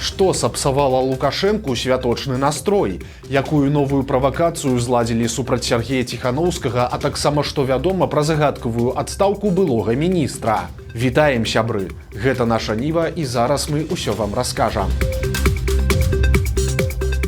Што сапсавала Лукашэнку святочны настрой? Якую новую правакацыю зладзілі супраць Сергея Ціханаўскага, а таксама што вядома пра загадкавую адстаўку былога міністра? Вітаем, сябры! Гэта наша Ніва, і зараз мы ўсё вам раскажам.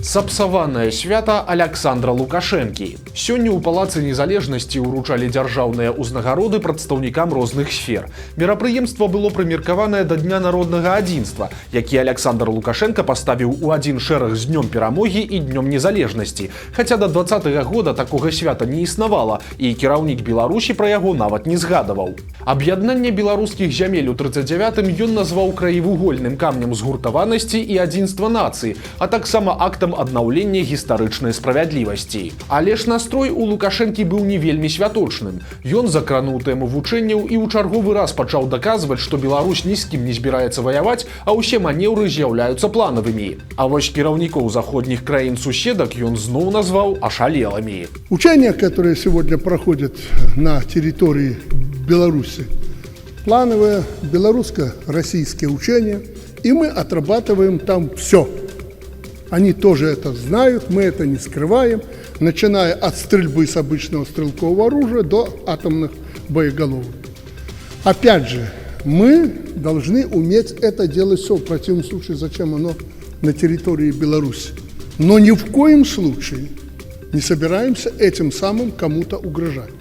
Сапсаванае свята Аляксандра Лукашэнкі. Сёння ў Палацы Незалежнасці ўручалі дзяржаўныя ўзнагароды прадстаўнікам розных сфер. Мерапрыемства было прымеркаванае да Дня народнага адзінства, які Аляксандр Лукашенка паставіў у адзін шэраг з Днём перамогі і Днём незалежнасці. Хаця да 2020 года такога свята не існавала, і кіраўнік Беларусі пра яго нават не згадаваў. Аб'яднанне беларускіх зямель у 39-м ён назваў краевугольным камнем згуртаванасці і адзінства нацыі, а таксама актам аднаўлення гістарычнай справядлівасці. Але ж настрой у Лукашэнкі быў не вельмі святочным. Ён закрануў тэму вучэнняў і ў чарговы раз пачаў даказваць, што Беларусь ні з кім не збіраецца ваяваць, а ўсе манеўры з'яўляюцца планавымі. А вось кіраўнікоў заходніх краін-суседак ён зноў назваў ашалелымі. Учения, которые сегодня проходят на территории Беларуси, плановые белорусско-российские учения, и мы отрабатываем там все. Они тоже это знают, мы это не скрываем, начиная от стрельбы с обычного стрелкового оружия до атомных боеголовок. Опять же, мы должны уметь это делать все. В противном случае, зачем оно на территории Беларуси? Но ни в коем случае не собираемся этим самым кому-то угрожать.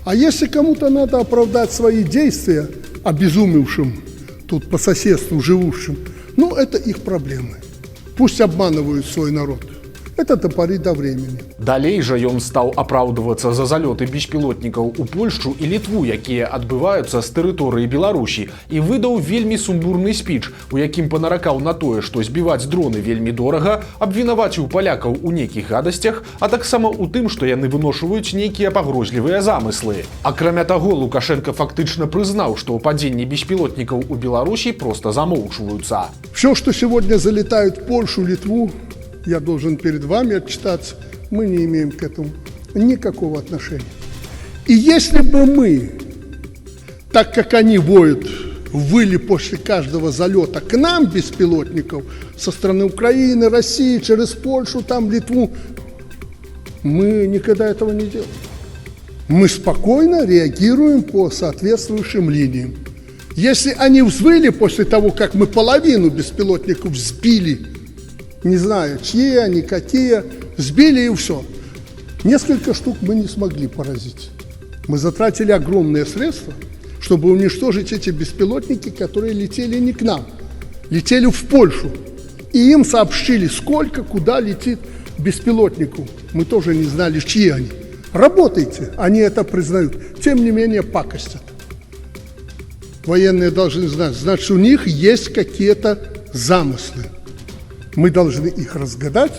А если кому-то надо оправдать свои действия, обезумевшим тут по соседству живущим, ну это их проблемы. Пусть обманывают свой народ. Это до поры до времени. Далей жа ён стаў апраўдвацца за залёты беспілотнікаў у Польшчу і Літву, якія адбываюцца з тэрыторыі Беларусі, і выдаў вельмі сумбурны спіч, у якім панаракаў на тое, што збіваць дроны вельмі дорага, абвінаваціў палякаў у нейкіх гадасцях, а таксама ў тым, што яны выношваюць нейкія пагрозлівыя замыслы. Акрамя таго, Лукашенко фактычна прызнаў, што падзенні беспілотнікаў у Беларусі проста замоўчваюцца. Все, что сегодня залетают в Польшу, Литву, я должен перед вами отчитаться, мы не имеем к этому никакого отношения. И если бы мы, так как они воют, выли после каждого залета к нам беспилотников со стороны Украины, России, через Польшу, там Литву, мы никогда этого не делаем. Мы спокойно реагируем по соответствующим линиям. Если они взвыли после того, как мы половину беспилотников сбили, не знаю, чьи они, какие, сбили и все. Несколько штук мы не смогли поразить. Мы затратили огромные средства, чтобы уничтожить эти беспилотники, которые летели не к нам, летели в Польшу. И им сообщили, сколько, куда летит беспилотников. Мы тоже не знали, чьи они. Работайте, они это признают. Тем не менее, пакостят. Военные должны знать, значит, у них есть какие-то замыслы. Мы должны их разгадать,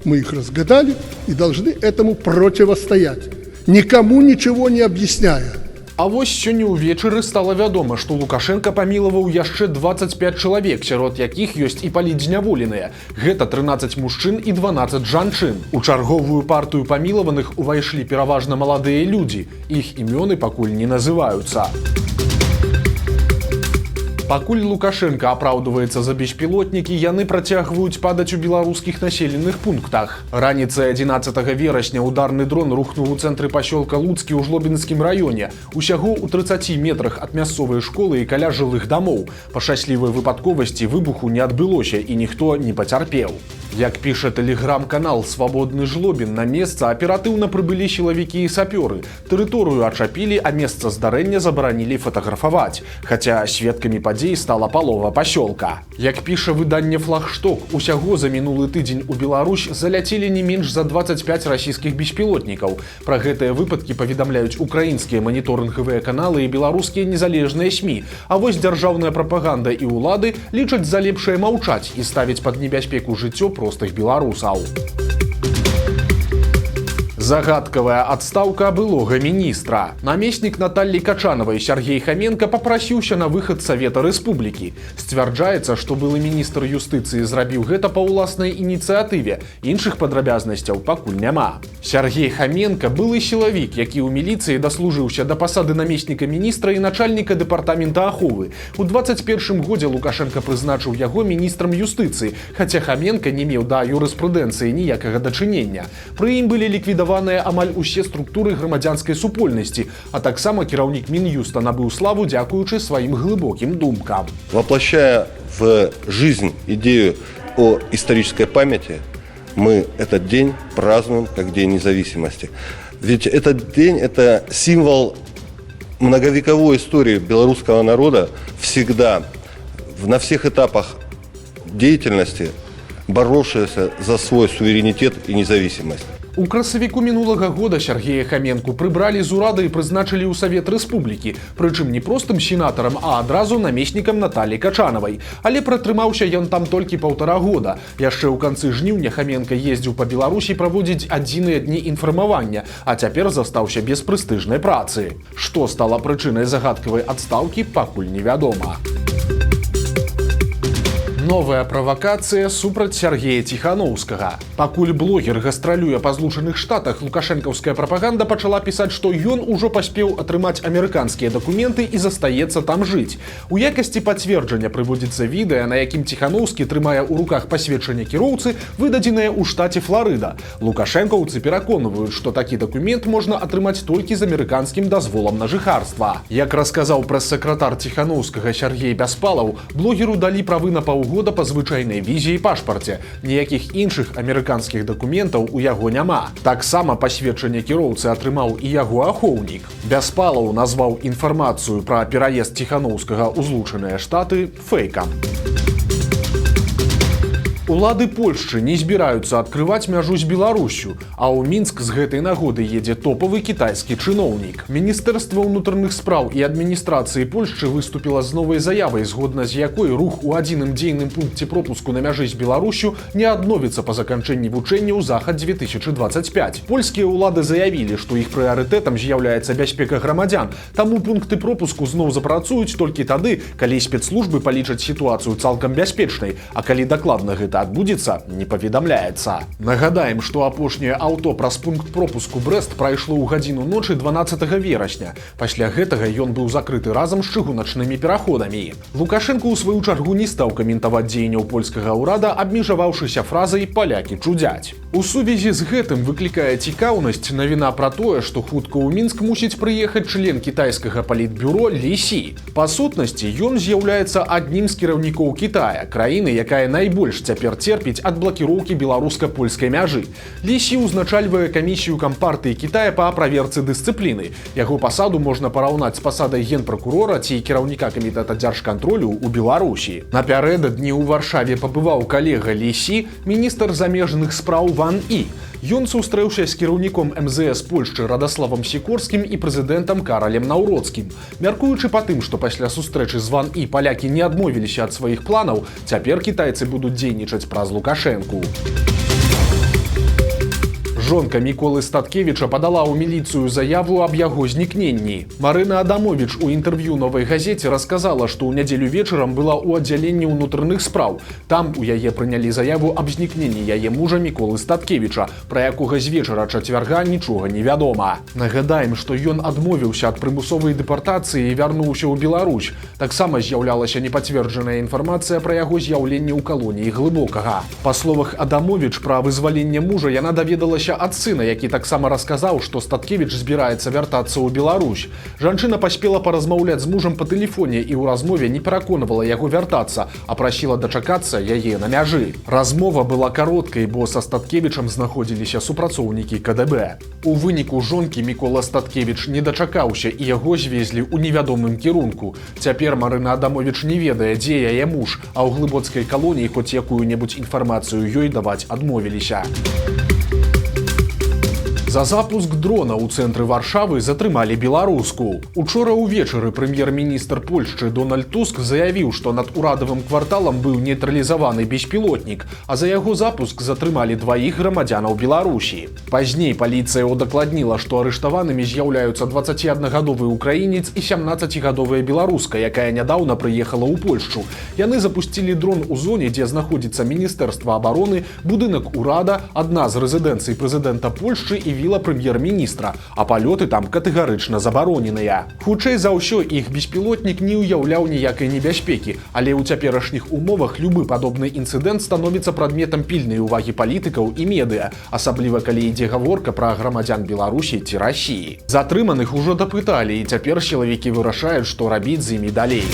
мы их разгадали и должны этому противостоять, никому ничего не объясняя. А вось сёння ўвечары стала вядома, што Лукашенка памілаваў яшчэ 25 чалавек, сярод якіх ёсць і палітзняволеныя. Гэта 13 мужчын і 12 жанчын. У чарговую партыю памілаваных увайшлі пераважна маладыя людзі. Іх імёны пакуль не называюцца. Пакуль Лукашенко апраўдваецца за беспілотнікі, яны працягваюць падаць у беларускіх населеных пунктах. Раніцай 11 верасня ударны дрон рухнуў у цэнтры пасёлка Луцкі ў Жлобінскім раёне, усяго ў 30 метрах ад мясцовай школы і каля жылых дамоў. Па шчаслівай выпадковасці выбуху не адбылося і ніхто не пацярпеў. Як піша тэлеграм-канал «Свабодны Жлобін», на месца аператыўна прыбылі сілавікі і сапёры. Тэрыторыю ачапілі, а месца здарэння забаранілі фатаграфаваць. Хаця сведкамі падзей стала палова пасёлка. Як піша выданне «Флагшток», усяго за мінулы тыдзень у Беларусь заляцелі не менш за 25 расійскіх беспілотнікаў. Пра гэтыя выпадкі паведамляюць украінскія маніторынгавыя каналы і беларускія незалежныя СМІ. А вось дзяржаўная прапаганда і ўлады лічаць за лепшае маўчаць і ставіць пад небяспеку жыццё простых беларусаў. Загадкавая адстаўка былога міністра. Намеснік Наталлі Качанавай Сергей Хаменка папрасіўся на выхад Савета Рэспублікі. Сцвярджаецца, што былы міністр юстыцыі зрабіў гэта па ўласнай ініцыятыве. Іншых падрабязнасцяў пакуль няма. Сергей Хаменка былы сілавік, які ў міліцыі даслужыўся да пасады намесніка міністра і начальніка дэпартамента аховы. У 21 годзе Лукашенко прызначыў яго міністрам юстыцыі, хаця Хаменка не меў да юрыспрудэнцыі ніякага дачынення. Пры ім былі ліквідаваныя амаль усе структуры грамадзянскай супольнасці, а таксама кіраўнік Мін'юста набыў славу дзякуючы сваім глыбокім думкам. Воплощая в жизнь идею о исторической памяти, мы этот день празднуем как День независимости. Ведь этот день – это символ многовековой истории белорусского народа, всегда, на всех этапах деятельности, боровшаяся за свой суверенитет и независимость. У красавіку мінулага года Сергея Хаменку прыбралі з урада і прызначылі ў Савет Рэспублікі, прычым не простым сенатарам, а адразу намеснікам Наталлі Качанавай. Але пратрымаўся ён там толькі 1,5 года. Яшчэ ў канцы жніўня Хаменка ездзіў па Беларусі праводзіць адзіныя дні інфармавання, а цяпер застаўся без прэстыжнай працы. Што стала прычынай загадкавай адстаўкі, пакуль невядома. Новая правакацыя супраць Сергея Ціханоўскага. Пакуль блогер гастралюе па Злучаных Штатах, лукашэнкаўская прапаганда пачала пісаць, што ён ужо паспеў атрымаць амерыканскія дакументы і застаецца там жыць. У якасці пацверджання прыводзіцца відэа, на якім Ціханоўскі трымае ў руках пасведчанне кіроўцы, выдадзенае ў штаце Фларыда. Лукашэнкаўцы пераконваюць, што такі дакумент можна атрымаць толькі з амерыканскім дазволам на жыхарства. Як расказаў прэс-сакратар Ціханоўскага Сергей Бяспалаў, блогеру далі правы на паўгода па звычайнай візе і пашпарце. Ніякіх іншых амерыканскіх дакументаў у яго няма. Таксама пасведчанне кіроўцы атрымаў і яго ахоўнік. Бяспалаў назваў інфармацыю пра пераезд Ціханоўскага ў Злучаныя Штаты фэйкам. Улады Польшчы не збіраюцца адкрываць мяжу з Беларусю, а ў Мінск з гэтай нагоды едзе топавы кітайскі чыноўнік. Міністэрства ўнутраных спраў і адміністрацыі Польшчы выступіла з новай заявай, згодна з якой рух у адзіным дзейным пункце пропуску на мяжы з Беларусю не адновіцца па заканчэнні вучэнняў Захад-2025. Польскія ўлады заявілі, што іх прыярытэтам з'яўляецца бяспека грамадзян, таму пункты пропуску зноў запрацуюць толькі тады, калі спецслужбы палічаць сітуацыю цалкам бяспечнай, а калі дакладна гэта адбудзецца, не паведамляецца. Нагадаем, што апошняе аўто праз пункт пропуску Брэст прайшло ў гадзіну ночы 12 верасня. Пасля гэтага ён быў закрыты разам з чыгуначнымі пераходамі. Лукашенко ў сваю чаргу не стаў каментаваць дзеянняў польскага ўрада, абмежаваўшыся фразай «палякі чудзяць». У сувязі з гэтым выклікае цікаўнасць навіна пра тое, што хутка ў Мінск мусіць прыехаць член кітайскага палітбюро Лі Сі. Па сутнасці, ён з'яўляецца аднім з кіраўнікоў Кітая, краіны, якая найбольш цяпер терпіць ад блакіроўкі беларуска-польскай мяжы. Лі Сі ўзначальвае камісію кампартыі Кітая па праверцы дысцыпліны. Яго пасаду можна параўнаць з пасадай генпракурора ці кіраўніка камітэта дзяржкантролю ў Беларусі. Напярэдадні ў Варшаве пабываў калега Лі Сі, міністр замежных спраў Ван І. Ён сустрэўся з кіраўніком МЗС Польшчы Радаславам Сікорскім і прэзідэнтам Каралем Наўроцкім. Мяркуючы па тым, што пасля сустрэчы з Ван І палякі не адмовіліся ад сваіх планаў, цяпер кітайцы будуць дзейнічаць праз Лукашэнку. Жонка Міколы Статкевіча падала ў міліцыю заяву аб яго знікненні. Марына Адамовіч у інтэрв'ю «Новай газеце» расказала, што ў нядзелю вечарам была ў аддзяленні ўнутраных спраў. Там у яе прынялі заяву аб знікненні яе мужа Міколы Статкевіча, пра якога з вечара чацвярга нічога не вядома. Нагадаем, што ён адмовіўся ад прымусовай дэпартацыі і вярнуўся ў Беларусь. Таксама з'яўлялася непацверджаная інфармацыя пра яго з'яўленне ў калоніі Глыбокага. Па словах Адамовіч, пра вызваленне мужа яна даведалася ад сына, які таксама расказаў, што Статкевіч збіраецца вяртацца ў Беларусь. Жанчына паспела паразмаўляць з мужам па тэлефоне і ў размове не пераконвала яго вяртацца, а прасіла дачакацца яе на мяжы. Размова была кароткай, бо са Статкевічам знаходзіліся супрацоўнікі КДБ. У выніку жонкі Мікола Статкевіч не дачакаўся і яго звезлі ў невядомым кірунку. Цяпер Марына Адамовіч не ведае, дзе яе муж, а ў глыбоцкай калоніі хоць якую-небудзь інфармацыю ёй даваць адмовіліся. За запуск дрона ў цэнтры Варшавы затрымалі беларуску. Учора ўвечары прэм'ер-міністр Польшчы Дональд Туск заявіў, што над урадавым кварталам быў нейтралізаваны беспілотнік, а за яго запуск затрымалі дваіх грамадзянаў Беларусі. Пазней паліцыя удакладніла, што арыштаванымі з'яўляюцца 21гадовы украінец і 17гадовая беларуска, якая нядаўна прыехала ў Польшчу. Яны запусцілі дрон у зоне, дзе знаходзіцца Міністэрства абароны, будынак урада, адна з рэзідэнцый прэзідэнта Польшчы і віла прэм'ер-міністра, а палёты там катэгарычна забароненыя. Хутчэй за ўсё, іх беспілотнік не ўяўляў ніякай небяспекі, але ў цяперашніх умовах любы падобны інцыдэнт становіцца прадметам пільнай увагі палітыкаў і медыа, асабліва калі ідзе гаворка пра грамадзян Беларусі ці Расіі. Затрыманых ужо дапыталі, і цяпер сілавікі вырашаюць, што рабіць з імі далей.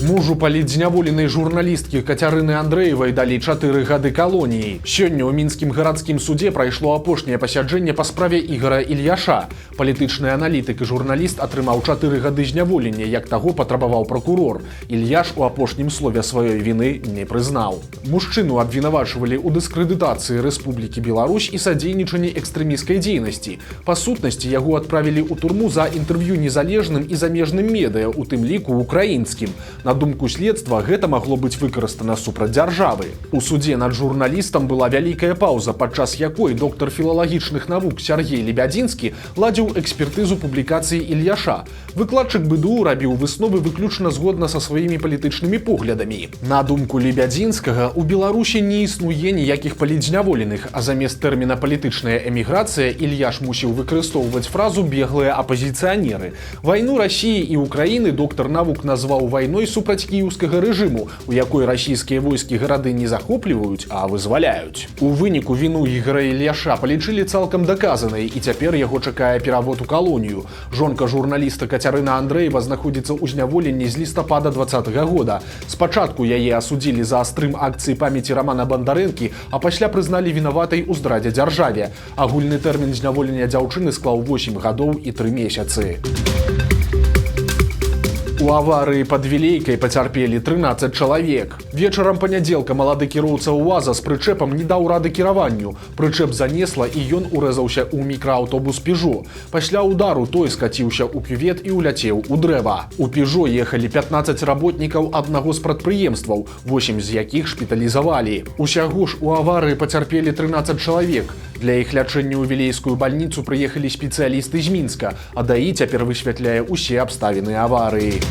Мужу палітзняволенай журналісткі Кацярыны Андрэевай далі 4 гады калоніі. Сёння ў мінскім гарадскім судзе прайшло апошняе пасяджэнне па справе Ігара Ільяша. Палітычны аналітык і журналіст атрымаў 4 гады зняволення, як таго патрабаваў пракурор. Ільяш у апошнім слове сваёй віны не прызнаў. Мужчыну абвінавачвалі ў дыскрэдытацыі Рэспублікі Беларусь і садзейнічанні экстрэмісцкай дзейнасці. Па сутнасці яго адправілі ў турму за інтэрв'ю незалежным і замежным медыа, у тым ліку украінскім. На думку следства, гэта магло быць выкарыстана супраць дзяржавы. У судзе над журналістам была вялікая паўза, падчас якой доктар філалагічных навук Сергей Лебядзінскі ладзіў экспертызу публікацыі Ільяша. Выкладчык БДУ рабіў высновы выключна згодна са сваімі палітычнымі поглядамі. На думку Лебядзінскага, у Беларусі не існуе ніякіх палітзняволеных, а замест тэрміна «палітычная эміграцыя» Ільяш мусіў выкарыстоўваць фразу «беглыя апазіцыянеры». Вайну Расіі і Украіны доктар навук назваў вайной супраць кіеўскага рэжыму, у якой расійскія войскі гарады не захопліваюць, а вызваляюць. У выніку віну Ігара Ільяша палічылі цалкам даказанай, і цяпер яго чакае перавод у калонію. Жонка журналіста Кацярына Андрэева знаходзіцца ў зняволенні з лістапада 2020 года. Спачатку яе асудзілі за стрым акцыі памяці Рамана Бандарэнкі, а пасля прызналі вінаватай у здрадзе дзяржаве. Агульны тэрмін зняволення дзяўчыны склаў 8 гадоў і 3 месяцы. У аварыі пад Вілейкай пацярпелі 13 чалавек. Вечарам панядзелка малады кіроўца УАЗа з прычэпам не даў рады кіраванню. Прычэп занесла, і ён урэзаўся ў мікрааўтобус «Пежо». Пасля удару той скаціўся ў кювет і ўляцеў у дрэва. У «Пежо» ехалі 15 работнікаў аднаго з прадпрыемстваў, 8 з якіх шпіталізавалі. Усяго ж у аварыі пацярпелі 13 чалавек. Для іх лячэння ў вілейскую бальніцу прыехалі спецыялісты з Мінска, а ДАІ цяпер высвятляе ўсе абставіны аварыі.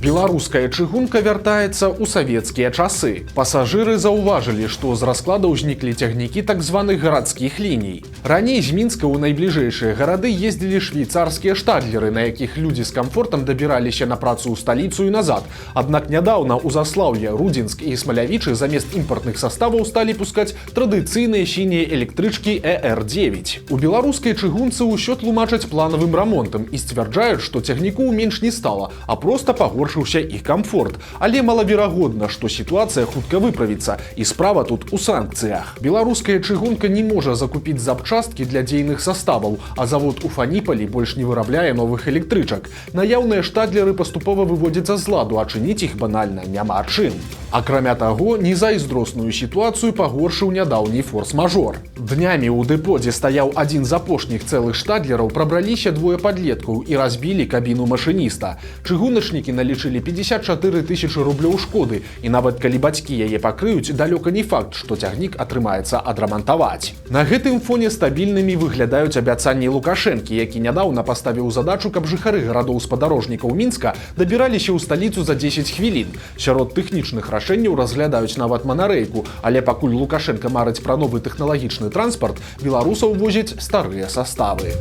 Беларуская чыгунка вяртаецца ў савецкія часы. Пасажыры заўважылі, што з раскладаў узніклі цягнікі так званых гарадскіх ліній. Раней з Мінска ў найбліжэйшыя гарады ездзілі швейцарскія штадлеры, на якіх людзі з камфортам дабіраліся на працу ў сталіцу і назад. Аднак нядаўна ў Заслаўе, Рудзінск і Смалявічы замест імпартных саставаў сталі пускаць традыцыйныя сінія электрычкі ЭР-9. У беларускай чыгунцы ўсё тлумачаць планавым рамонтам і сцвярджаюць, што цягнікоў менш не стала, а проста пагоршыўся іх камфорт. Але малаверагодна, што сітуацыя хутка выправіцца, і справа тут у санкцыях. Беларуская чыгунка не можа закупіць запчасткі для дзейных саставаў, а завод у Фаніполі больш не вырабляе новых электрычак. Наяўныя штадлеры паступова выводзяцца з ладу, а чыніць іх банальна няма чым. Акрамя таго, незайздросную сітуацыю пагоршыў нядаўні форс-мажор. Днямі ў дэпо, дзе стаяў адзін з апошніх цэлых штадлераў, прабраліся двое падлеткаў і разбілі кабіну машыніста. Чыгуначнікі налічылі 54 тысячы рублёў шкоды, і нават калі бацькі яе пакрыюць, далёка не факт, што цягнік атрымаецца адрамантаваць. На гэтым фоне стабільнымі выглядаюць абяцанні Лукашэнкі, які нядаўна паставіў задачу, каб жыхары гарадоў-спадарожнікаў Мінска дабіраліся ў сталіцу за 10 хвілін. Сярод тэхнічных рашэнняў разглядаюць нават манарэйку, але пакуль Лукашенка марыць пра новы тэхналагічны транспарт, беларусаў возяць старыя саставы.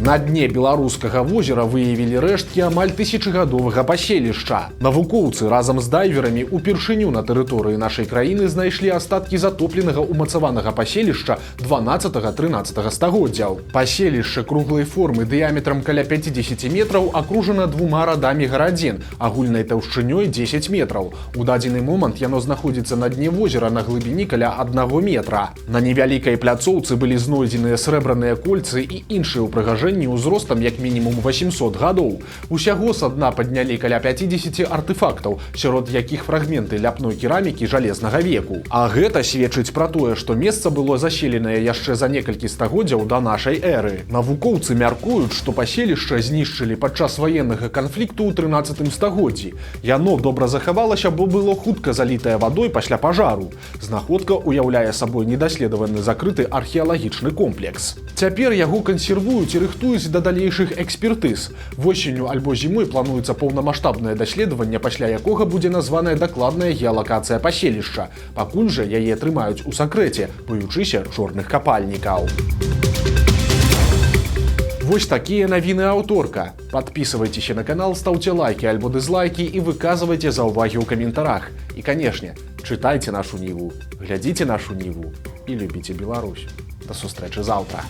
На дне беларускага возера выявілі рэшткі амаль тысячагадовага паселішча. Навукоўцы разам з дайверамі упершыню на тэрыторыі нашай краіны знайшлі астаткі затопленага умацаванага паселішча 12-13 стагоддзяў. Паселішча круглай формы дыяметрам каля 50 метраў акружана двума радамі гарадзін, агульнай таўшчынёй 10 метраў. У дадзены момант яно знаходзіцца на дне возера на глыбіні каля 1 метра. На невялікай пляцоўцы былі знойдзеныя срэбраныя кольцы і іншыя ўпрыгажэнні даследаванні ўзростам як мінімум 800 гадоў. Усяго са дна паднялі каля 50 артефактаў, сярод якіх фрагменты ляпной керамікі жалезнага веку. А гэта сведчыць пра тое, што месца было заселенае яшчэ за некалькі стагоддзяў да нашай эры. Навукоўцы мяркуюць, што паселішча знішчылі падчас ваеннага канфлікту ў 13 стагоддзі. Яно добра захавалася, бо было хутка залітае вадой пасля пажару. Знаходка уяўляе сабой недаследаваны закрыты археалагічны комплекс. Цяпер яго кансервуюць і рыхтуюць да далейшых экспертыз. Восенню альбо зімой плануецца поўнамаштабнае даследаванне, пасля якога будзе названая дакладная геалакацыя паселішча. Пакуль жа яе трымаюць у сакрэце, боючыся чорных капальнікаў. Вось такія навіны аўторка. Подписывайтесь на канал, ставьте лайки альбо дизлайки и выказывайте заўвагі ў каментарах. И, конечно, читайте нашу Ниву, глядите нашу Ниву и любите Беларусь. До сустрэчы завтра.